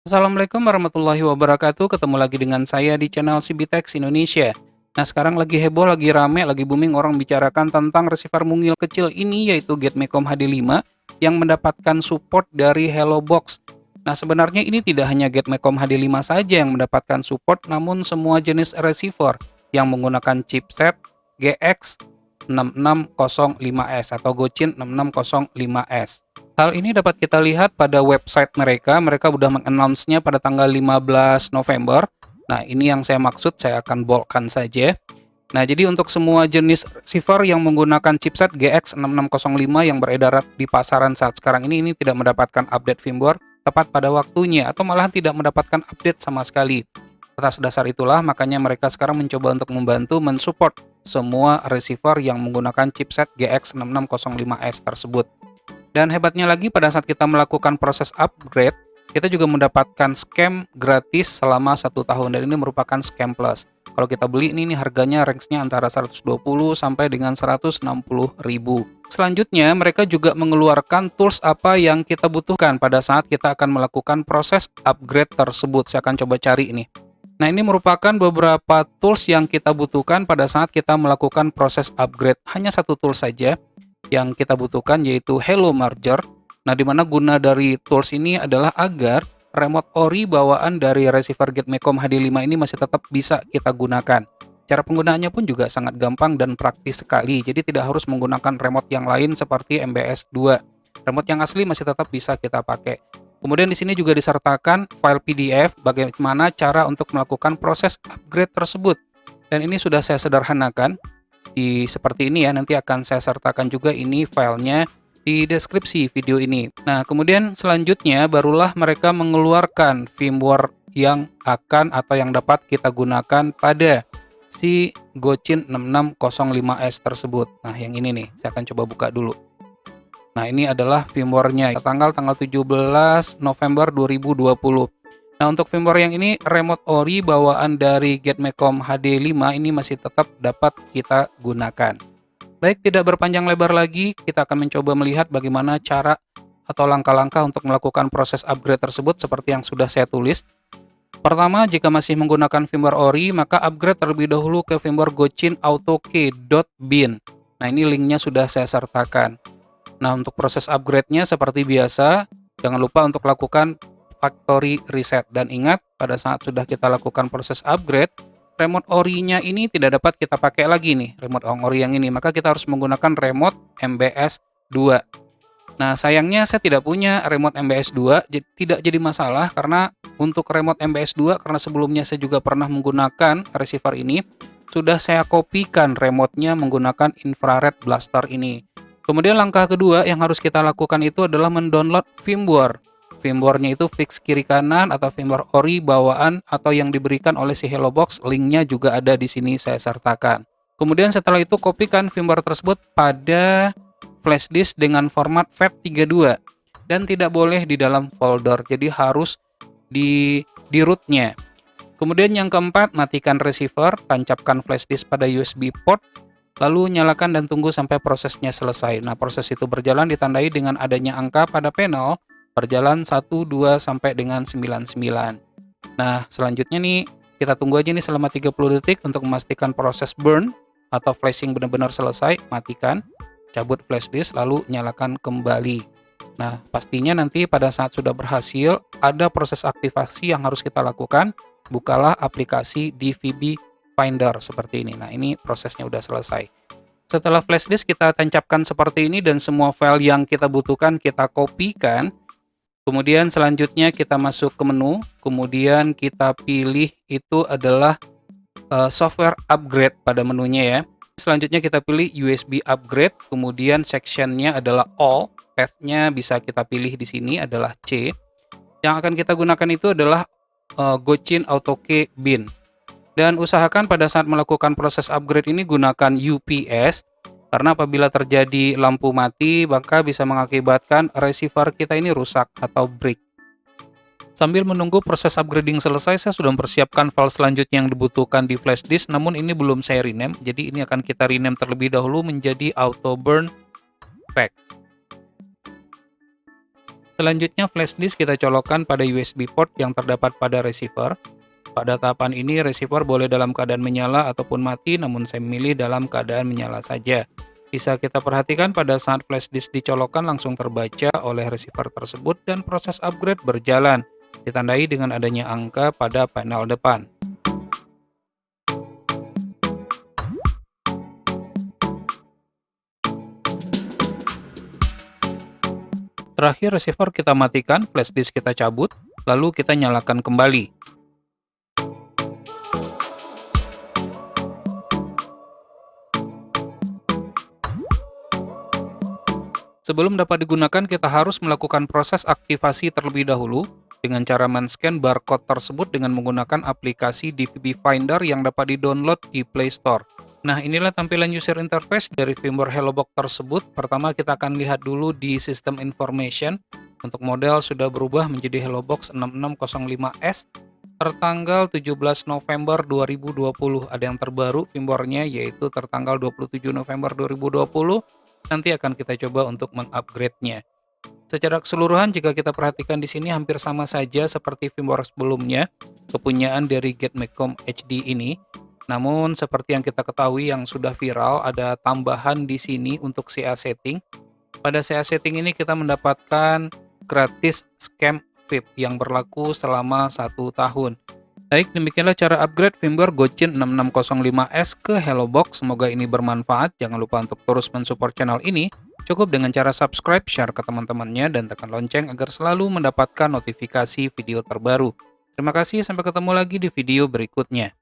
Assalamualaikum warahmatullahi wabarakatuh. Ketemu lagi dengan saya di channel CBTech Indonesia. Nah, sekarang lagi heboh, lagi rame, lagi booming orang bicarakan tentang receiver mungil kecil ini, yaitu Getmecom HD5 yang mendapatkan support dari Hello Box. Nah, sebenarnya ini tidak hanya Getmecom HD5 saja yang mendapatkan support, namun semua jenis receiver yang menggunakan chipset GX 6605S atau Gochin 6605S. Hal ini dapat kita lihat pada website mereka. Mereka sudah mengannounce-nya pada tanggal 15 November. Nah, ini yang saya maksud, saya akan boldkan saja. Nah, jadi untuk semua jenis receiver yang menggunakan chipset GX 6605 yang beredar di pasaran saat sekarang ini tidak mendapatkan update firmware tepat pada waktunya atau malah tidak mendapatkan update sama sekali. Atas dasar itulah, makanya mereka sekarang mencoba untuk membantu mensupport semua receiver yang menggunakan chipset GX 6605S tersebut. Dan hebatnya lagi, pada saat kita melakukan proses upgrade, kita juga mendapatkan scam gratis selama 1 tahun, dan ini merupakan scam plus. Kalau kita beli ini harganya range-nya antara 120 sampai dengan 160 ribu. Selanjutnya, mereka juga mengeluarkan tools apa yang kita butuhkan pada saat kita akan melakukan proses upgrade tersebut. Saya akan coba cari ini. Nah, ini merupakan beberapa tools yang kita butuhkan pada saat kita melakukan proses upgrade. Hanya satu tool saja yang kita butuhkan, yaitu Hello Merger. Nah, dimana guna dari tools ini adalah agar remote ori bawaan dari receiver Getmecom HD5 ini masih tetap bisa kita gunakan. Cara penggunaannya pun juga sangat gampang dan praktis sekali, jadi tidak harus menggunakan remote yang lain seperti MBS 2. Remote yang asli masih tetap bisa kita pakai. Kemudian di sini juga disertakan file PDF bagaimana cara untuk melakukan proses upgrade tersebut. Dan ini sudah saya sederhanakan seperti ini ya. Nanti akan saya sertakan juga ini filenya di deskripsi video ini. Nah, kemudian selanjutnya barulah mereka mengeluarkan firmware yang akan atau yang dapat kita gunakan pada si Gochin 6605S tersebut. Nah, yang ini nih, saya akan coba buka dulu. Nah, ini adalah firmware-nya tanggal 17 November 2020. Nah, untuk firmware yang ini remote ori bawaan dari Getmecom HD5 ini masih tetap dapat kita gunakan. Baik, tidak berpanjang lebar lagi, kita akan mencoba melihat bagaimana cara atau langkah-langkah untuk melakukan proses upgrade tersebut seperti yang sudah saya tulis. Pertama, jika masih menggunakan firmware ori, maka upgrade terlebih dahulu ke firmware Gochin AutoK.bin. Nah, ini linknya sudah saya sertakan. Nah, untuk proses upgrade-nya seperti biasa, jangan lupa untuk lakukan factory reset. Dan ingat, pada saat sudah kita lakukan proses upgrade, remote ori-nya ini tidak dapat kita pakai lagi nih, remote ori yang ini. Maka kita harus menggunakan remote MBS 2. Nah, sayangnya saya tidak punya remote MBS 2, tidak jadi masalah karena untuk remote MBS 2, karena sebelumnya saya juga pernah menggunakan receiver ini, sudah saya kopikan remote-nya menggunakan infrared blaster ini. Kemudian langkah kedua yang harus kita lakukan itu adalah mendownload firmware. Firmware-nya itu fix kiri kanan atau firmware ori bawaan atau yang diberikan oleh si Hello Box. Linknya juga ada di sini saya sertakan. Kemudian setelah itu kopikan firmware tersebut pada flash disk dengan format FAT32 dan tidak boleh di dalam folder. Jadi harus di root-nya. Kemudian yang keempat, matikan receiver, tancapkan flash disk pada USB port, lalu nyalakan dan tunggu sampai prosesnya selesai. Nah, proses itu berjalan ditandai dengan adanya angka pada panel berjalan 1, 2, sampai dengan 99. Nah, selanjutnya nih, kita tunggu aja nih selama 30 detik untuk memastikan proses burn atau flashing benar-benar selesai. Matikan, cabut flash disk, lalu nyalakan kembali. Nah, pastinya nanti pada saat sudah berhasil, ada proses aktivasi yang harus kita lakukan. Bukalah aplikasi DVB Finder seperti ini. Nah, ini prosesnya udah selesai. Setelah flash disk kita tancapkan seperti ini dan semua file yang kita butuhkan kita kopikan. Kemudian selanjutnya kita masuk ke menu, kemudian kita pilih itu adalah software upgrade pada menunya ya. Selanjutnya kita pilih USB upgrade, kemudian sectionnya adalah all, path-nya bisa kita pilih di sini adalah C. Yang akan kita gunakan itu adalah Gochin AutoK.bin. Dan usahakan pada saat melakukan proses upgrade ini gunakan UPS. Karena apabila terjadi lampu mati, maka bisa mengakibatkan receiver kita ini rusak atau break. Sambil menunggu proses upgrading selesai, saya sudah mempersiapkan file selanjutnya yang dibutuhkan di flash disk, namun ini belum saya rename, jadi ini akan kita rename terlebih dahulu menjadi auto burn pack. Selanjutnya flash disk kita colokkan pada USB port yang terdapat pada receiver. Pada tahapan ini receiver boleh dalam keadaan menyala ataupun mati, namun saya memilih dalam keadaan menyala saja. Bisa kita perhatikan pada saat flash disk dicolokkan langsung terbaca oleh receiver tersebut dan proses upgrade berjalan, ditandai dengan adanya angka pada panel depan. Terakhir receiver kita matikan, flash disk kita cabut, lalu kita nyalakan kembali. Sebelum dapat digunakan, kita harus melakukan proses aktivasi terlebih dahulu dengan cara men-scan barcode tersebut dengan menggunakan aplikasi DVB Finder yang dapat di-download di Play Store. Nah, inilah tampilan user interface dari firmware HelloBox tersebut. Pertama, kita akan lihat dulu di System Information. Untuk model sudah berubah menjadi HelloBox 6605S tertanggal 17 November 2020. Ada yang terbaru firmware-nya yaitu tertanggal 27 November 2020. Nanti akan kita coba untuk mengupgrade-nya. Secara keseluruhan jika kita perhatikan di sini hampir sama saja seperti firmware sebelumnya, kepunyaan dari Getmecom HD ini. Namun seperti yang kita ketahui yang sudah viral, ada tambahan di sini untuk CA setting. Pada CA setting ini kita mendapatkan gratis scam VIP yang berlaku selama 1 tahun. Baik, demikianlah cara upgrade firmware Gochin 6605S ke HelloBox. Semoga ini bermanfaat. Jangan lupa untuk terus mensupport channel ini. Cukup dengan cara subscribe, share ke teman-temannya, dan tekan lonceng agar selalu mendapatkan notifikasi video terbaru. Terima kasih, sampai ketemu lagi di video berikutnya.